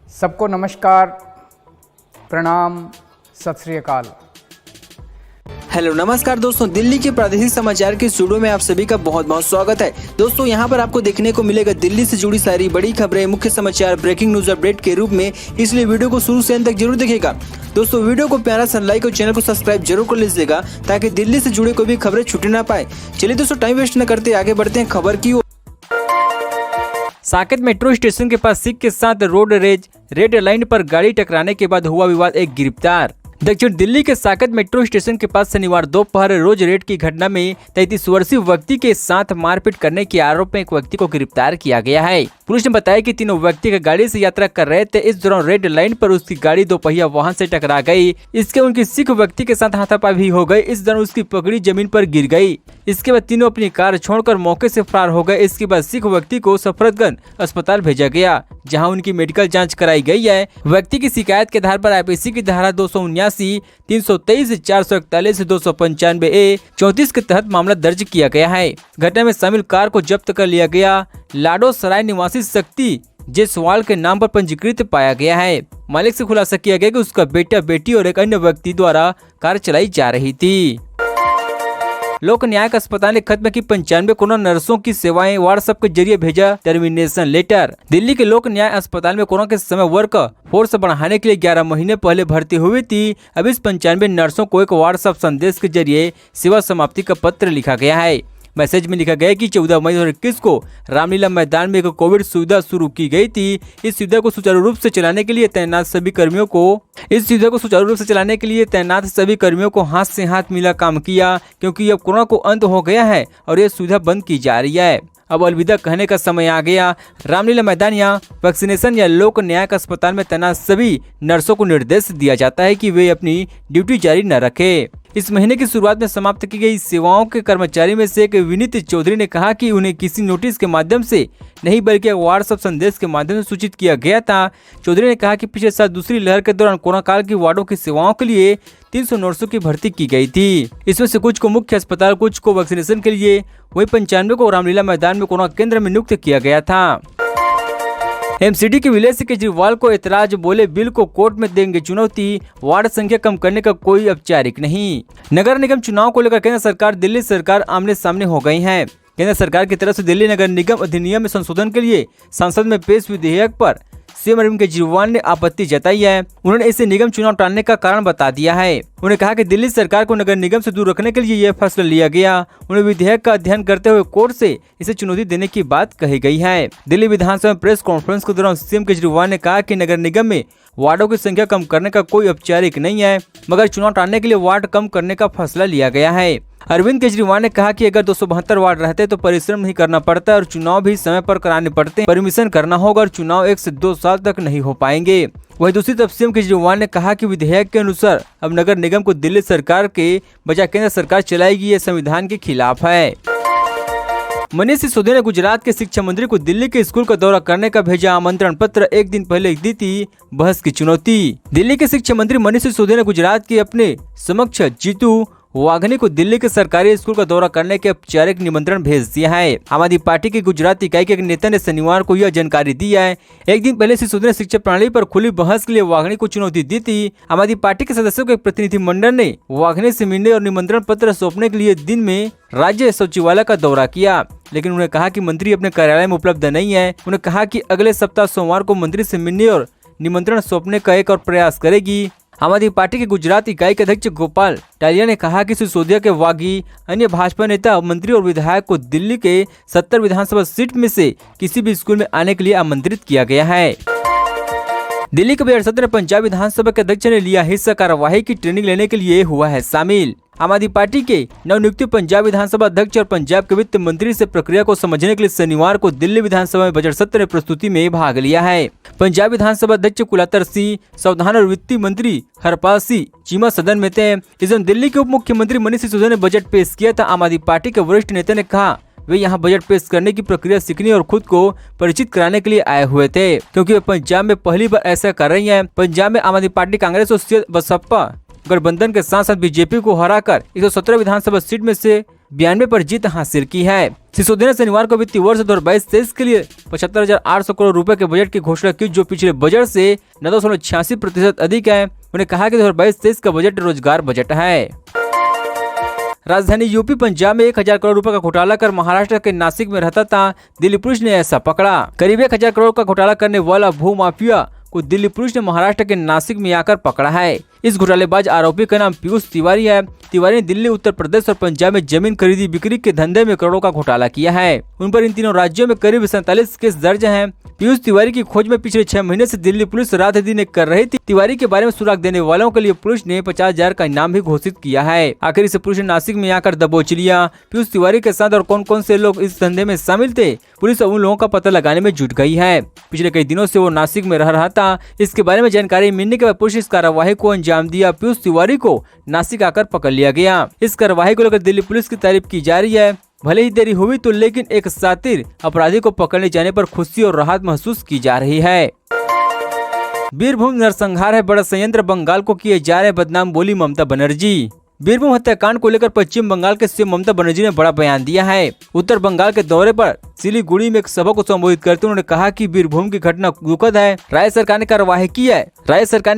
सबको नमस्कार, प्रणाम, सत श्री अकाल। हेलो नमस्कार दोस्तों, दिल्ली के प्रादेशिक समाचार के स्टूडियो में आप सभी का बहुत बहुत स्वागत है। दोस्तों यहाँ पर आपको देखने को मिलेगा दिल्ली से जुड़ी सारी बड़ी खबरें, मुख्य समाचार, ब्रेकिंग न्यूज अपडेट के रूप में, इसलिए वीडियो को शुरू से अंत तक जरूर देखिएगा। दोस्तों वीडियो को प्यारा सा लाइक और चैनल को सब्सक्राइब जरूर कर लीजिएगा ताकि दिल्ली से जुड़े कोई भी खबरें छूटे ना पाए। चलिए दोस्तों टाइम वेस्ट न करते आगे बढ़ते हैं खबर की ओर। साकेत मेट्रो स्टेशन के पास सिख के साथ रोड रेज, रेड लाइन पर गाड़ी टकराने के बाद हुआ विवाद, एक गिरफ्तार। दक्षिण दिल्ली के साकेत मेट्रो स्टेशन के पास शनिवार दोपहर रोज रेड की घटना में 33 वर्षीय व्यक्ति के साथ मारपीट करने के आरोप में एक व्यक्ति को गिरफ्तार किया गया है। पुलिस ने बताया कि तीनों व्यक्ति गाड़ी से यात्रा कर रहे थे। इस दौरान रेड लाइन पर उसकी गाड़ी दोपहिया वाहन से टकरा गई। इसके उनकी सिख व्यक्ति के साथ हाथापाई भी हो गई। इस दौरान उसकी पगड़ी जमीन पर गिर गई। इसके बाद तीनों अपनी कार छोड़कर मौके से फरार हो गए। इसके बाद सिख व्यक्ति को सफदरजंग अस्पताल भेजा गया, जहां उनकी मेडिकल जांच कराई गई है। व्यक्ति की शिकायत के आधार पर आईपीसी की धारा 279, 323, 441, 295A, 34 के तहत मामला दर्ज किया गया है। घटना में शामिल कार को जब्त कर लिया गया। लाडो सराय निवासी शक्ति जायसवाल के नाम पर पंजीकृत पाया गया है। मालिक से खुलासा किया गया कि उसका बेटा, बेटी और एक अन्य व्यक्ति द्वारा कार चलाई जा रही थी। लोक न्यायिक अस्पताल ने खत्म की 95 कोरोना नर्सों की सेवाएं, व्हाट्सएप के जरिए भेजा टर्मिनेशन लेटर। दिल्ली के लोक न्याय अस्पताल में कोरोना के समय वर्क फोर्स बढ़ाने के लिए 11 महीने पहले भर्ती हुई थी। अब इस 95 नर्सों को एक व्हाट्सएप संदेश के जरिए सेवा समाप्ति का पत्र लिखा गया है। मैसेज में लिखा गया कि 14 मई 2021 को रामलीला मैदान में एक कोविड सुविधा शुरू की गई थी। इस सुविधा को सुचारू रूप से चलाने के लिए तैनात सभी कर्मियों को हाथ से हाथ मिला काम किया, क्योंकि अब कोरोना को अंत हो गया है और यह सुविधा बंद की जा रही है। अब अलविदा कहने का समय आ गया। रामलीला मैदान या वैक्सीनेशन या लोक न्यायिक अस्पताल में तैनात सभी नर्सों को निर्देश दिया जाता है कि वे अपनी ड्यूटी जारी न रखें। इस महीने की शुरुआत में समाप्त की गई सेवाओं के कर्मचारी में से एक विनीत चौधरी ने कहा कि उन्हें किसी नोटिस के माध्यम से नहीं बल्कि व्हाट्सएप संदेश के माध्यम से सूचित किया गया था। चौधरी ने कहा कि पिछले साल दूसरी लहर के दौरान कोरोना काल की वार्डों की सेवाओं के लिए 300 नर्सों की भर्ती की गई थी। इसमें से कुछ को मुख्य अस्पताल, कुछ को वैक्सीनेशन के लिए, वही 95 को रामलीला मैदान में कोरोना केंद्र में नियुक्त किया गया था। एमसीडी के विलय से केजरीवाल को ऐतराज, बोले बिल को कोर्ट में देंगे चुनौती, वार्ड संख्या कम करने का कोई औपचारिक नहीं। नगर निगम चुनाव को लेकर केंद्र सरकार, दिल्ली सरकार आमने सामने हो गई है। केंद्र सरकार की तरफ से दिल्ली नगर निगम अधिनियम में संशोधन के लिए संसद में पेश विधेयक पर सीएम अरविंद केजरीवाल ने आपत्ति जताई है। उन्होंने इसे निगम चुनाव टालने का कारण बता दिया है। उन्होंने कहा कि दिल्ली सरकार को नगर निगम से दूर रखने के लिए यह फैसला लिया गया। उन्हें विधेयक का अध्ययन करते हुए कोर्ट से इसे चुनौती देने की बात कही गई है। दिल्ली विधानसभा में प्रेस कॉन्फ्रेंस के दौरान सीएम केजरीवाल ने कहा कि नगर निगम में वार्डों की संख्या कम करने का कोई औपचारिक नहीं है, मगर चुनाव टालने के लिए वार्ड कम करने का फैसला लिया गया है। अरविंद केजरीवाल ने कहा कि अगर 272 वार्ड रहते तो परिश्रम नहीं करना पड़ता और चुनाव भी समय पर कराने पड़ते। परमिशन करना होगा और चुनाव 1 से 2 साल तक नहीं हो पाएंगे। वहीं दूसरी तरफ सीएम केजरीवाल ने कहा कि विधेयक के अनुसार अब नगर निगम को दिल्ली सरकार के बजाय केंद्र सरकार चलाएगी, ये संविधान के खिलाफ है। मनीष सिसोदिया ने गुजरात के शिक्षा मंत्री को दिल्ली के स्कूल का दौरा करने का भेजा आमंत्रण पत्र, एक दिन पहले दी थी बहस की चुनौती। दिल्ली के शिक्षा मंत्री मनीष सिसोदिया ने गुजरात के अपने समक्ष जीतू वाघनी को दिल्ली के सरकारी स्कूल का दौरा करने के औपचारिक निमंत्रण भेज दिया है। आम आदमी पार्टी की गुजरात इकाई के एक नेता ने शनिवार को यह जानकारी दी है। एक दिन पहले सिसोदिया ने शिक्षा प्रणाली पर खुली बहस के लिए वाघनी को चुनौती दी थी। आम आदमी पार्टी के सदस्यों के एक प्रतिनिधिमंडल ने वाघनी से मिलने और निमंत्रण पत्र सौंपने के लिए दिन में राज्य सचिवालय का दौरा किया, लेकिन उन्होंने कहा कि मंत्री अपने कार्यालय में उपलब्ध नहीं है। उन्होंने कहा कि अगले सप्ताह सोमवार को मंत्री से मिलने और निमंत्रण सौंपने का एक और प्रयास करेगी। आम आदमी पार्टी के गुजरात इकाई के अध्यक्ष गोपाल टालिया ने कहा कि सिसोदिया के वागी अन्य भाजपा नेता, मंत्री और विधायक को दिल्ली के 70 विधानसभा सीट में से किसी भी स्कूल में आने के लिए आमंत्रित किया गया है। दिल्ली के 72 पंजाब विधानसभा के अध्यक्ष ने लिया हिस्सा कार्यवाही की ट्रेनिंग लेने के लिए हुआ है शामिल। आम आदमी पार्टी के नवनियुक्त पंजाब विधानसभा अध्यक्ष और पंजाब के वित्त मंत्री से प्रक्रिया को समझने के लिए शनिवार को दिल्ली विधानसभा में बजट सत्र प्रस्तुति में भाग लिया है। पंजाब विधानसभा अध्यक्ष कुलतार सिंह, संविधान और वित्त मंत्री हरपाल सिंह चीमा सदन में थे। इस दिन दिल्ली के उप मुख्यमंत्री मनीष सिसोदिया ने बजट पेश किया था। आम आदमी पार्टी के वरिष्ठ नेता ने कहा वे यहाँ बजट पेश करने की प्रक्रिया सीखने और खुद को परिचित कराने के लिए आए हुए थे, क्योंकि वे पंजाब में पहली बार ऐसा कर रही हैं। पंजाब में आम आदमी पार्टी कांग्रेस और बसपा गठबंधन के साथ साथ बीजेपी को हराकर 117 विधानसभा सीट में से 92 पर जीत हासिल की है। सिसोदिया ने शनिवार को वित्तीय वर्ष 2022-23 के लिए 75,800 करोड़ रुपए के बजट की घोषणा की, जो पिछले बजट से 9.86% अधिक है। उन्होंने कहा कि 2022-23 का बजट रोजगार बजट है। राजधानी यूपी पंजाब में 1,000 करोड़ रुपए का घोटाला कर महाराष्ट्र के नासिक में रहता था दिल्ली पुलिस ने ऐसा पकड़ा। करीब 1,000 करोड़ का घोटाला करने वाला भूमाफिया को दिल्ली पुलिस ने महाराष्ट्र के नासिक में आकर पकड़ा है। इस घोटालेबाज आरोपी का नाम पीयूष तिवारी है। तिवारी ने दिल्ली, उत्तर प्रदेश और पंजाब में जमीन खरीदी बिक्री के धंधे में करोड़ों का घोटाला किया है। उन पर इन तीनों राज्यों में करीब 47 केस दर्ज हैं। पीयूष तिवारी की खोज में पिछले 6 महीने से दिल्ली पुलिस रात दिन कर रही थी। तिवारी के बारे में सुराग देने वालों के लिए पुलिस ने 50,000 का इनाम भी घोषित किया है। आखिर इसे पुलिस ने नासिक में आकर दबोच लिया। पीयूष तिवारी के साथ और कौन कौन से लोग इस धंधे में शामिल थे, पुलिस उन लोगों का पता लगाने में जुट गई है। पिछले कई दिनों से वो नासिक में रह रहा था। इसके बारे में जानकारी मिलने के बाद पुलिस इस कार्यवाही को अंजाम दिया। पीयूष तिवारी को नासिक आकर पकड़ लिया गया। इस कार्यवाही को लेकर दिल्ली पुलिस की तारीफ की जा रही है। भले ही देरी हुई तो लेकिन एक शातिर अपराधी को पकड़ने जाने पर खुशी और राहत महसूस की जा रही है। बीरभूम नरसंहार है बड़ा संयंत्र, बंगाल को किए जा रहे बदनाम, बोली ममता बनर्जी। बीरभूम हत्याकांड को लेकर पश्चिम बंगाल के सीएम ममता बनर्जी ने बड़ा बयान दिया है। उत्तर बंगाल के दौरे पर सिलीगुड़ी में एक सभा को संबोधित करते हुए उन्होंने कहा कि बीरभूम की घटना दुखद है। राज्य सरकार ने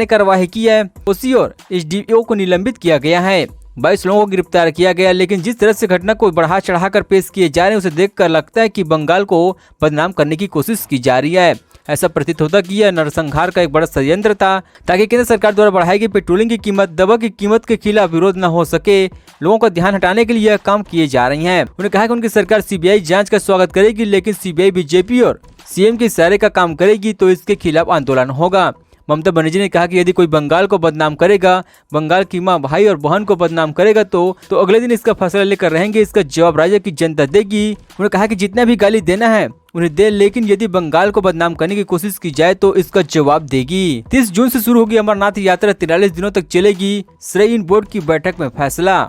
कार्रवाई की है। उसी और एसडीओ को निलंबित किया गया है। 22 लोगों को गिरफ्तार किया गया, लेकिन जिस तरह से घटना को बढ़ा चढ़ाकर पेश किए जा रहे हैं उसे देखकर लगता है कि बंगाल को बदनाम करने की कोशिश की जा रही है। ऐसा प्रतीत होता कि यह नरसंहार का एक बड़ा षड्यंत्र था ताकि केंद्र सरकार द्वारा बढ़ाई गई पेट्रोलिंग की कीमत, दवा की कीमत के खिलाफ विरोध न हो सके। लोगों का ध्यान हटाने के लिए यह काम किए जा रही है। उन्होंने कहा कि उनकी सरकार सीबीआई जांच का स्वागत करेगी, लेकिन सीबीआई बीजेपी और सीएम के इशारे का काम करेगी तो इसके खिलाफ आंदोलन होगा। ममता बनर्जी ने कहा कि यदि कोई बंगाल को बदनाम करेगा, बंगाल की मां, भाई और बहन को बदनाम करेगा तो अगले दिन इसका फैसला लेकर रहेंगे। इसका जवाब राज्य की जनता देगी। उन्होंने कहा कि जितना भी गाली देना है उन्हें दे, लेकिन यदि बंगाल को बदनाम करने की कोशिश की जाए तो इसका जवाब देगी। 30 जून से शुरू होगी अमरनाथ यात्रा, 43 दिनों तक चलेगी। श्रेय बोर्ड की बैठक में फैसला।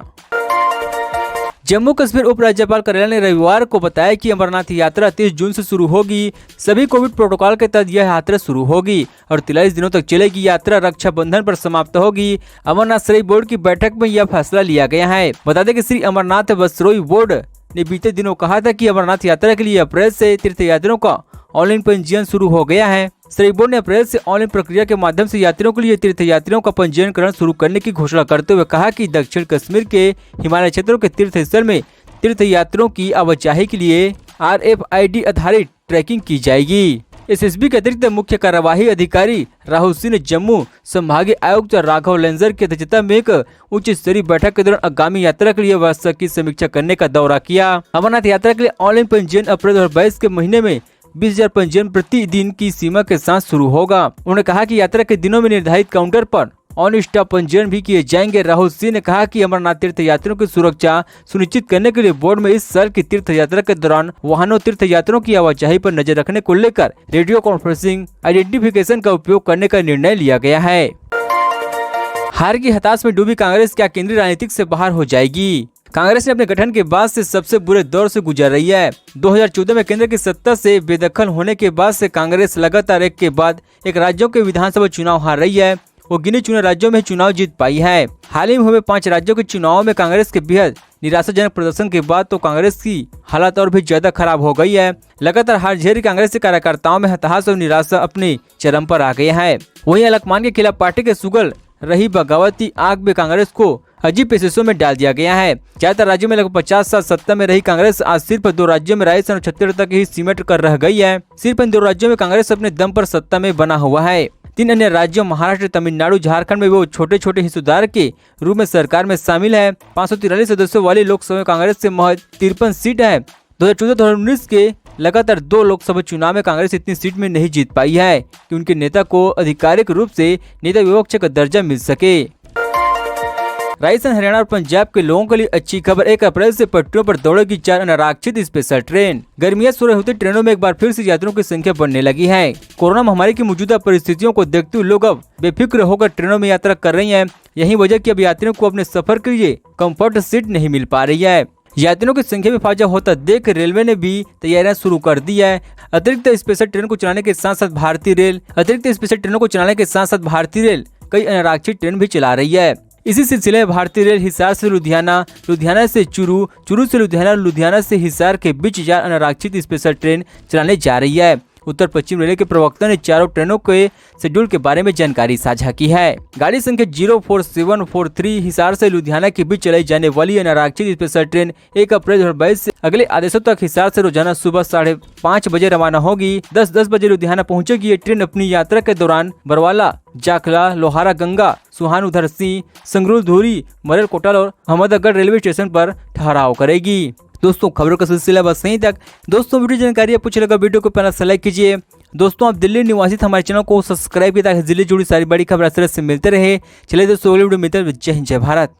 जम्मू कश्मीर उपराज्यपाल कार्यालय ने रविवार को बताया कि अमरनाथ यात्रा 30 जून से शुरू होगी। सभी कोविड प्रोटोकॉल के तहत यह यात्रा शुरू होगी और 43 दिनों तक चलेगी। यात्रा रक्षाबंधन पर समाप्त होगी। अमरनाथ श्रेय बोर्ड की बैठक में यह फैसला लिया गया है। बता दें कि श्री अमरनाथ वस्त्रोई बोर्ड ने बीते दिनों कहा था कि अमरनाथ यात्रा के लिए अप्रैल से तीर्थयात्रियों का ऑनलाइन पंजीयन शुरू हो गया है। श्रेय बोर्ड ने अप्रैल से ऑनलाइन प्रक्रिया के माध्यम से यात्रियों के लिए तीर्थयात्रियों का पंजीकरण शुरू करने की घोषणा करते हुए कहा कि दक्षिण कश्मीर के हिमालय क्षेत्रों के तीर्थ स्थल में तीर्थयात्रियों की आवाजाही के लिए RFID आधारित ट्रैकिंग की जाएगी। एसएसबी के अतिरिक्त मुख्य कार्यवाही अधिकारी राहुल सिंह ने जम्मू संभागीय आयुक्त राघव लेंजर की अध्यक्षता में एक उच्च स्तरीय बैठक के दौरान आगामी यात्रा के लिए व्यवस्था की समीक्षा करने का दौरा किया। अमरनाथ यात्रा के लिए ऑनलाइन पंजीयन अप्रैल 2022 के महीने में 20,000 पंजीयन प्रति दिन की सीमा के साथ शुरू होगा। उन्होंने कहा कि यात्रा के दिनों में निर्धारित काउंटर पर ऑन स्टॉप पंजीयन भी किए जाएंगे। राहुल सिंह ने कहा कि अमरनाथ तीर्थ यात्रियों की सुरक्षा सुनिश्चित करने के लिए बोर्ड में इस साल की तीर्थ यात्रा के दौरान वाहनों तीर्थ यात्रियों की आवाजाही पर नजर रखने को लेकर रेडियो कॉन्फ्रेंसिंग आइडेंटिफिकेशन का उपयोग करने का निर्णय लिया गया है। हार की हताश में डूबी कांग्रेस क्या केंद्रीय राजनीतिक से बाहर हो जाएगी? कांग्रेस ने अपने गठन के बाद से सबसे बुरे दौर से गुजर रही है। 2014 में केंद्र की सत्ता से बेदखल होने के बाद से कांग्रेस लगातार एक के बाद एक राज्यों के विधानसभा चुनाव हार रही है। वो गिने चुने राज्यों में चुनाव जीत पाई है। हाल ही में हुए 5 राज्यों के चुनावों में कांग्रेस के बेहद निराशाजनक प्रदर्शन के बाद तो कांग्रेस की हालत और भी ज्यादा खराब हो गई है। लगातार हार झेल कांग्रेस के कार्यकर्ताओं में हताश और निराशा अपने चरम पर आ गया है। वहीं अलकमान के खिलाफ पार्टी के सुगल रही बगावती आग में कांग्रेस को अजीब पेशेषों में डाल दिया गया है। ज्यादातर राज्यों में लगभग 50 साल सत्ता में रही कांग्रेस आज सिर्फ 2 राज्यों में राजस्थान और छत्तीसगढ़ तक ही सिमट कर रह गई है। सिर्फ इन 2 राज्यों में कांग्रेस अपने दम पर सत्ता में बना हुआ है। 3 अन्य राज्यों महाराष्ट्र, तमिलनाडु, झारखंड में वो छोटे छोटे हिस्सेदार के रूप में सरकार में शामिल है। 543 सदस्यों वाली लोकसभा में कांग्रेस से महज 53 सीट है। 2014-2019 के लगातार 2 लोकसभा चुनाव में कांग्रेस इतनी सीट में नहीं जीत पाई है कि उनके नेता को आधिकारिक रूप से नेता विपक्ष का दर्जा मिल सके। राजस्थान, हरियाणा और पंजाब के लोगों के लिए अच्छी खबर। 1 अप्रैल से पटरियों पर दौड़ेगी 4 अनारक्षित स्पेशल ट्रेन। गर्मियां शुरू होती ट्रेनों में एक बार फिर से यात्रियों की संख्या बढ़ने लगी है। कोरोना महामारी की मौजूदा परिस्थितियों को देखते हुए लोग अब बेफिक्र होकर ट्रेनों में यात्रा कर रही हैं। यही वजह कि अब यात्रियों को अपने सफर के लिए कंफर्ट सीट नहीं मिल पा रही है। यात्रियों की संख्या में इजाफा होता देख रेलवे ने भी तैयारियां शुरू कर दी है। अतिरिक्त स्पेशल ट्रेन को चलाने के साथ साथ भारतीय रेल कई अनारक्षित ट्रेन भी चला रही है। इसी सिलसिले में भारतीय रेल हिसार से लुधियाना, लुधियाना से चूरू, चूरू से लुधियाना, लुधियाना से हिसार के बीच 4 अनारक्षित स्पेशल ट्रेन चलाने जा रही है। उत्तर पश्चिम रेलवे के प्रवक्ता ने चारों ट्रेनों के शेड्यूल के बारे में जानकारी साझा की है। गाड़ी संख्या 04743 हिसार से लुधियाना के बीच चलाई जाने वाली अनारक्षित स्पेशल ट्रेन 1 अप्रैल 2022 से अगले आदेशों तक हिसार से रोजाना सुबह 5:30 बजे रवाना होगी। 10 बजे लुधियाना पहुंचेगी। ये ट्रेन अपनी यात्रा के दौरान बरवाला, जाखला, लोहारा गंगा, सुहान उधरसी, संगरूर धूरी, मरेल कोटल और अहमदगढ़ रेलवे स्टेशन पर ठहराव करेगी। दोस्तों खबरों का सिलसिला बस यहीं तक। दोस्तों वीडियो जानकारी आपको अच्छा लगा वीडियो को पहले से लाइक कीजिए। दोस्तों आप दिल्ली निवासी हमारे चैनल को सब्सक्राइब कीजिए ताकि दिल्ली जुड़ी सारी बड़ी खबर से मिलते रहे। चलिए दोस्तों वीडियो मिलते हैं। जय हिंद, जय भारत।